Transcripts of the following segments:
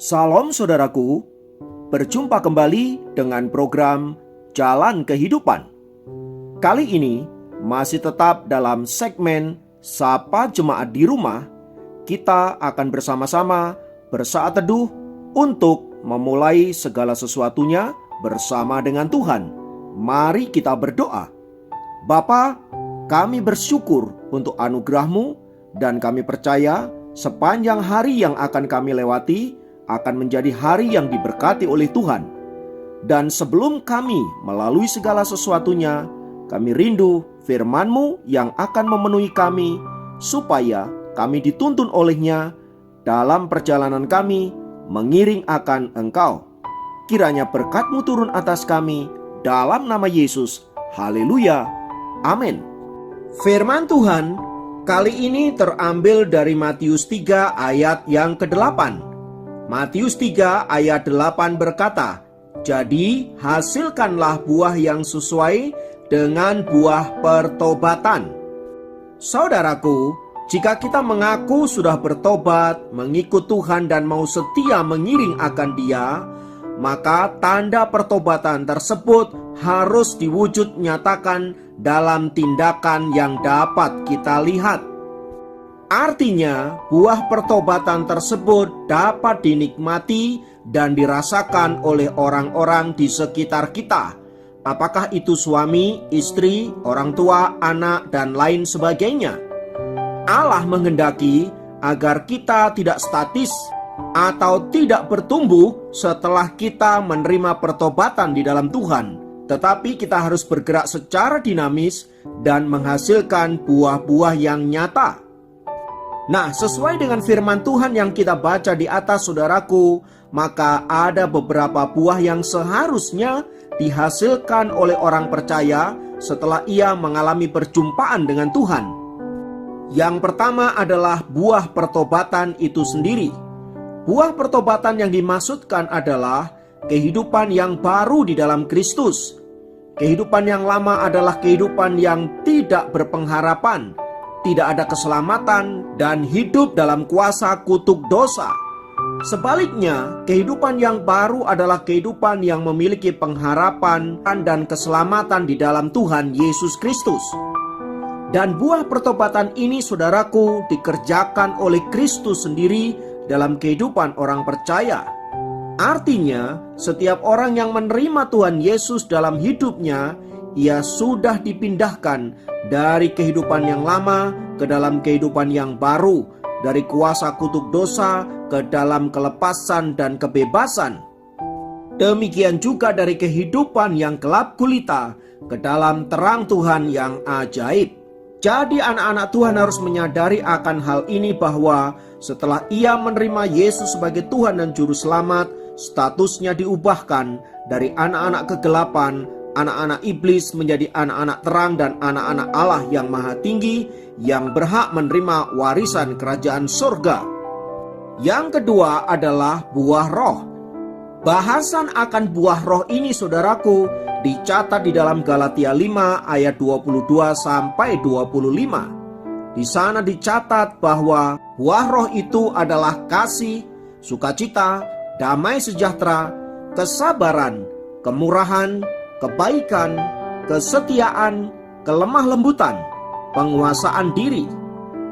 Salam saudaraku, berjumpa kembali dengan program Jalan Kehidupan. Kali ini masih tetap dalam segmen Sapa Jemaat di Rumah. Kita akan bersama-sama bersaat teduh untuk memulai segala sesuatunya bersama dengan Tuhan. Mari kita berdoa. Bapa, kami bersyukur untuk anugerah-Mu dan kami percaya sepanjang hari yang akan kami lewati akan menjadi hari yang diberkati oleh Tuhan. Dan sebelum kami melalui segala sesuatunya, kami rindu firman-Mu yang akan memenuhi kami, supaya kami dituntun olehnya dalam perjalanan kami mengiring akan Engkau. Kiranya berkat-Mu turun atas kami, dalam nama Yesus. Haleluya. Amin. Firman Tuhan kali ini terambil dari Matius 3 ayat yang ke-8. Matius 3 ayat 8 berkata, "Jadi hasilkanlah buah yang sesuai dengan buah pertobatan." Saudaraku, jika kita mengaku sudah bertobat, mengikut Tuhan dan mau setia mengiring akan Dia, maka tanda pertobatan tersebut harus diwujud nyatakan dalam tindakan yang dapat kita lihat. Artinya, buah pertobatan tersebut dapat dinikmati dan dirasakan oleh orang-orang di sekitar kita. Apakah itu suami, istri, orang tua, anak, dan lain sebagainya. Allah menghendaki agar kita tidak statis atau tidak bertumbuh setelah kita menerima pertobatan di dalam Tuhan. Tetapi kita harus bergerak secara dinamis dan menghasilkan buah-buah yang nyata. Nah, sesuai dengan firman Tuhan yang kita baca di atas, saudaraku, maka ada beberapa buah yang seharusnya dihasilkan oleh orang percaya setelah ia mengalami perjumpaan dengan Tuhan. Yang pertama adalah buah pertobatan itu sendiri. Buah pertobatan yang dimaksudkan adalah kehidupan yang baru di dalam Kristus. Kehidupan yang lama adalah kehidupan yang tidak berpengharapan, tidak ada keselamatan, dan hidup dalam kuasa kutuk dosa. Sebaliknya, kehidupan yang baru adalah kehidupan yang memiliki pengharapan dan keselamatan di dalam Tuhan Yesus Kristus. Dan buah pertobatan ini, saudaraku, dikerjakan oleh Kristus sendiri dalam kehidupan orang percaya. Artinya, setiap orang yang menerima Tuhan Yesus dalam hidupnya, ia sudah dipindahkan dari kehidupan yang lama ke dalam kehidupan yang baru, dari kuasa kutuk dosa ke dalam kelepasan dan kebebasan. Demikian juga dari kehidupan yang gelap gulita ke dalam terang Tuhan yang ajaib. Jadi anak-anak Tuhan harus menyadari akan hal ini, bahwa setelah ia menerima Yesus sebagai Tuhan dan Juru Selamat, statusnya diubahkan dari anak-anak kegelapan, anak-anak iblis, menjadi anak-anak terang dan anak-anak Allah yang maha tinggi, yang berhak menerima warisan kerajaan surga. Yang kedua adalah buah roh. Bahasan akan buah roh ini, saudaraku, dicatat di dalam Galatia 5 ayat 22 sampai 25. Di sana dicatat bahwa buah roh itu adalah kasih, sukacita, damai sejahtera, kesabaran, kemurahan, kebaikan, kesetiaan, kelemah lembutan, penguasaan diri.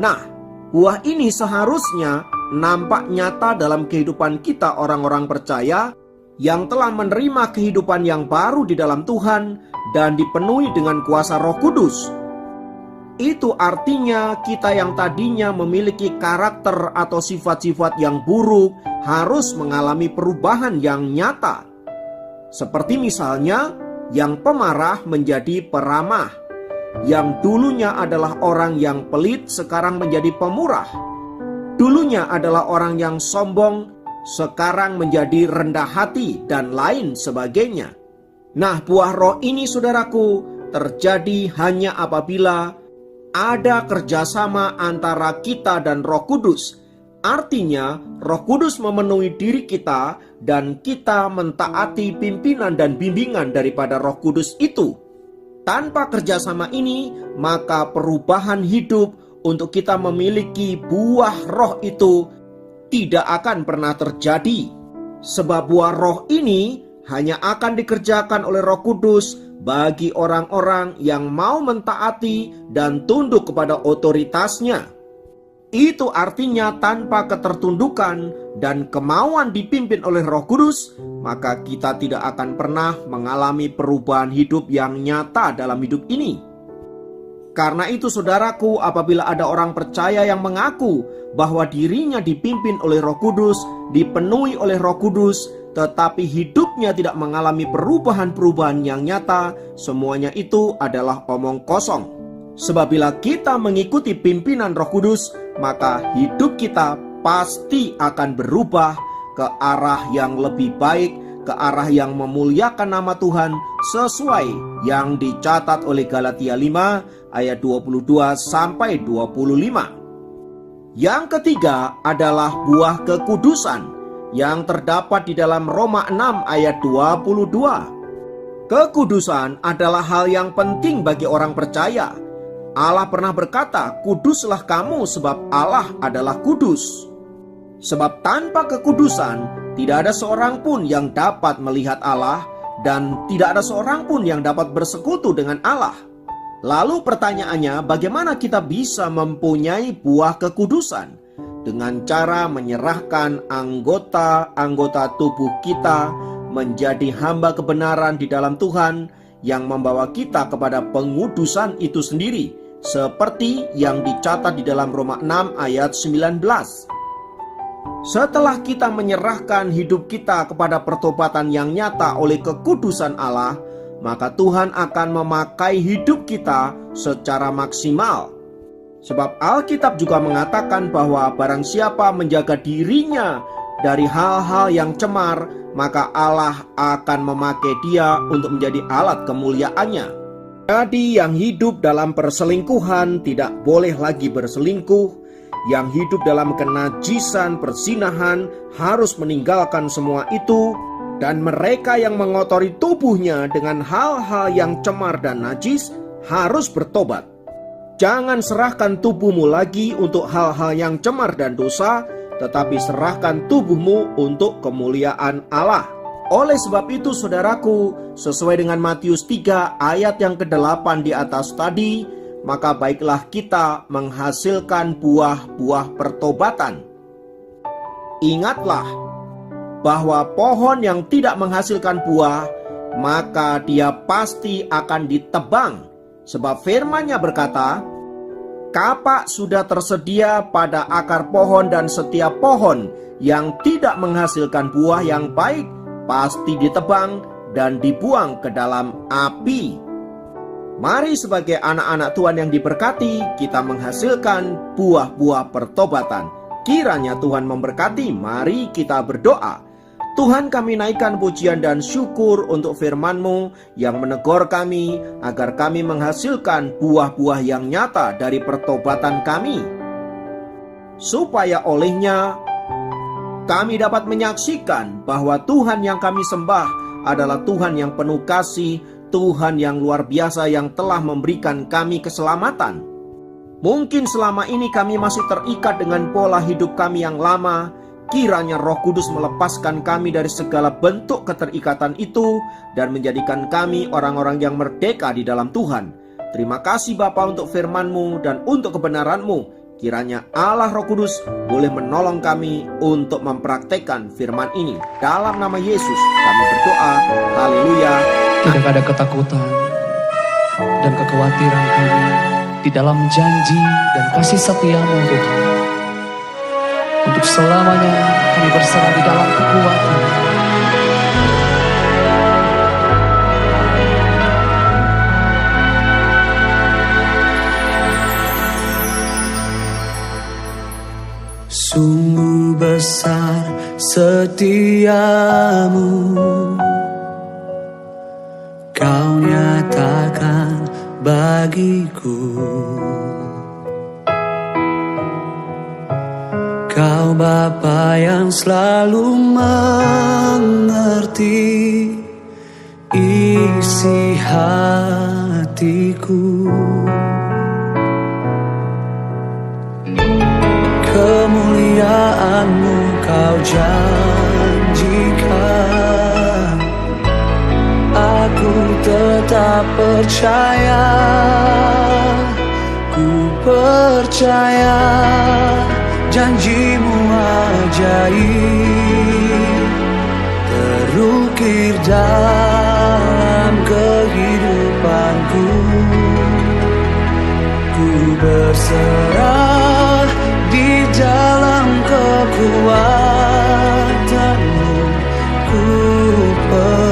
Nah, buah ini seharusnya nampak nyata dalam kehidupan kita orang-orang percaya yang telah menerima kehidupan yang baru di dalam Tuhan dan dipenuhi dengan kuasa Roh Kudus. Itu artinya kita yang tadinya memiliki karakter atau sifat-sifat yang buruk harus mengalami perubahan yang nyata. Seperti misalnya, yang pemarah menjadi peramah, yang dulunya adalah orang yang pelit sekarang menjadi pemurah, dulunya adalah orang yang sombong sekarang menjadi rendah hati, dan lain sebagainya. Nah, buah roh ini, saudaraku, terjadi hanya apabila ada kerjasama antara kita dan Roh Kudus. Artinya, Roh Kudus memenuhi diri kita dan kita mentaati pimpinan dan bimbingan daripada Roh Kudus itu. Tanpa kerjasama ini, maka perubahan hidup untuk kita memiliki buah roh itu tidak akan pernah terjadi. Sebab buah roh ini hanya akan dikerjakan oleh Roh Kudus bagi orang-orang yang mau mentaati dan tunduk kepada otoritasnya. Itu artinya tanpa ketertundukan dan kemauan dipimpin oleh Roh Kudus, maka kita tidak akan pernah mengalami perubahan hidup yang nyata dalam hidup ini. Karena itu saudaraku, apabila ada orang percaya yang mengaku bahwa dirinya dipimpin oleh Roh Kudus, dipenuhi oleh Roh Kudus, tetapi hidupnya tidak mengalami perubahan-perubahan yang nyata, semuanya itu adalah omong kosong. Sebab bila kita mengikuti pimpinan Roh Kudus, maka hidup kita pasti akan berubah ke arah yang lebih baik, ke arah yang memuliakan nama Tuhan, sesuai yang dicatat oleh Galatia 5 ayat 22 sampai 25. Yang ketiga adalah buah kekudusan yang terdapat di dalam Roma 6 ayat 22. Kekudusan adalah hal yang penting bagi orang percaya. Allah pernah berkata, "Kuduslah kamu sebab Allah adalah kudus." Sebab tanpa kekudusan tidak ada seorang pun yang dapat melihat Allah, dan tidak ada seorang pun yang dapat bersekutu dengan Allah. Lalu pertanyaannya, bagaimana kita bisa mempunyai buah kekudusan? Dengan cara menyerahkan anggota-anggota tubuh kita menjadi hamba kebenaran di dalam Tuhan, yang membawa kita kepada pengudusan itu sendiri, seperti yang dicatat di dalam Roma 6 ayat 19. Setelah kita menyerahkan hidup kita kepada pertobatan yang nyata oleh kekudusan Allah, maka Tuhan akan memakai hidup kita secara maksimal. Sebab Alkitab juga mengatakan bahwa barang siapa menjaga dirinya dari hal-hal yang cemar, maka Allah akan memakai dia untuk menjadi alat kemuliaannya. Jadi yang hidup dalam perselingkuhan tidak boleh lagi berselingkuh. Yang hidup dalam kenajisan, persinahan harus meninggalkan semua itu. Dan mereka yang mengotori tubuhnya dengan hal-hal yang cemar dan najis harus bertobat. Jangan serahkan tubuhmu lagi untuk hal-hal yang cemar dan dosa, tetapi serahkan tubuhmu untuk kemuliaan Allah. Oleh sebab itu saudaraku, sesuai dengan Matius 3 ayat yang ke-8 di atas tadi, maka baiklah kita menghasilkan buah-buah pertobatan. Ingatlah bahwa pohon yang tidak menghasilkan buah, maka dia pasti akan ditebang. Sebab firman-Nya berkata, "Kapak sudah tersedia pada akar pohon, dan setiap pohon yang tidak menghasilkan buah yang baik pasti ditebang dan dibuang ke dalam api." Mari sebagai anak-anak Tuhan yang diberkati, kita menghasilkan buah-buah pertobatan. Kiranya Tuhan memberkati. Mari kita berdoa. Tuhan, kami naikkan pujian dan syukur untuk firman-Mu yang menegur kami, agar kami menghasilkan buah-buah yang nyata dari pertobatan kami, supaya olehnya kami dapat menyaksikan bahwa Tuhan yang kami sembah adalah Tuhan yang penuh kasih, Tuhan yang luar biasa yang telah memberikan kami keselamatan. Mungkin selama ini kami masih terikat dengan pola hidup kami yang lama. Kiranya Roh Kudus melepaskan kami dari segala bentuk keterikatan itu dan menjadikan kami orang-orang yang merdeka di dalam Tuhan. Terima kasih Bapa untuk firman-Mu dan untuk kebenaran-Mu. Kiranya Allah Roh Kudus boleh menolong kami untuk mempraktekkan firman ini. Dalam nama Yesus kami berdoa. Haleluya. Tidak ada ketakutan dan kekhawatiran kami di dalam janji dan kasih setia-Mu Tuhan. Untuk selamanya kami berserah di dalam kekuatan. Sungguh besar setiamu, Kau nyatakan bagiku. Kau Bapa yang selalu mengerti isi hatiku. Kemuliaan-Mu Kau janjikan tetap percaya, ku percaya janjimu ajaib terukir dalam kehidupanku. Ku berserah di dalam kekuatanmu, ku percaya.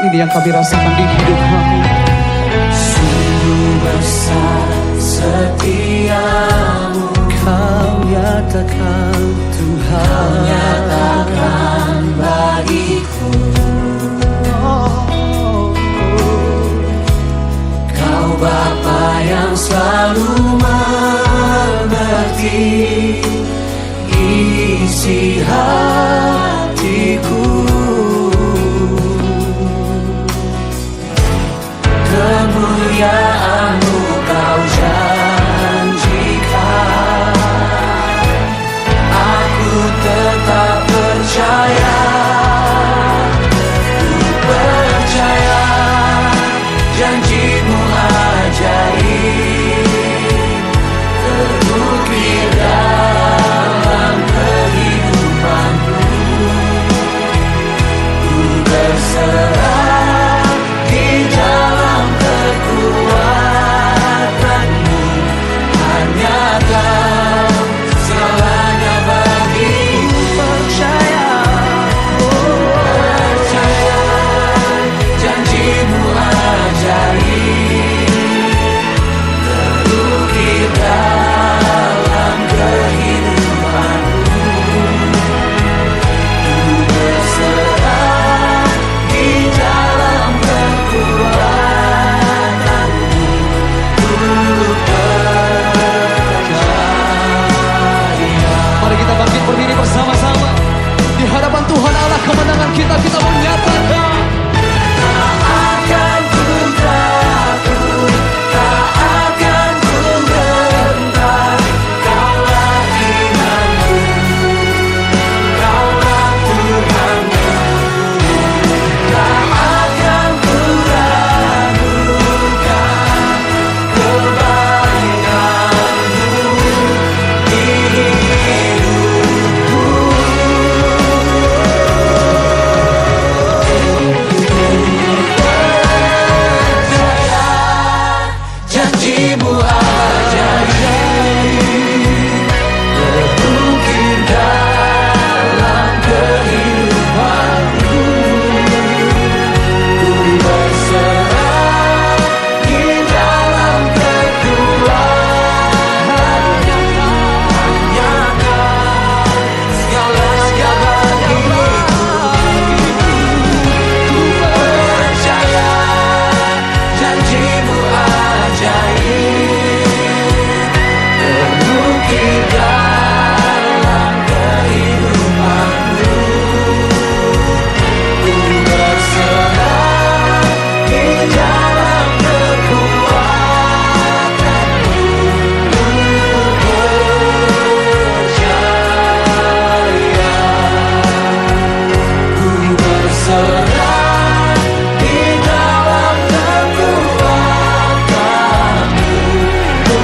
Ini yang kami rasakan di hidup kami. Sungguh besar setiamu, kau nyatakan Tuhan, kau nyatakan bagiku. Kau Bapa yang selalu mengerti isi hatiku. Kemuliaan-Mu Kau janjikan, aku tetap percaya, ku percaya janji-Mu ajaib terukir dalam kehidupanku. Ku berserah di dalam kekuatanmu, hanya Kau segalanya bagiku. Percaya, percaya janji-Mu ajaib terukir dalam kehidupanku. Ku berserah di dalam kekuatanmu, ku percaya. Mari kita bangkit berdiri bersama-sama di hadapan Tuhan Allah kemenangan kita menyatakan. Akan ku takut, tak akan ku gentar. Kaulah imanku, Kaulah Tuhanku. Tak akan ku ragukan kebaikan-Mu di hidupku. Janji-Mu ajaib terukir dalam kehidupanku. Ku berserah di dalam kekuatanmu, hanya Kau segalanya bagiku. Ku percaya janji-Mu ajaib terukir dalam kehidupanku. Ku berserah di dalam kekuatanmu, ku percaya. Ku berserah di dalam kekuatanmu, ku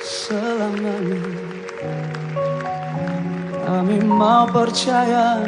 selamanya kami mau percaya.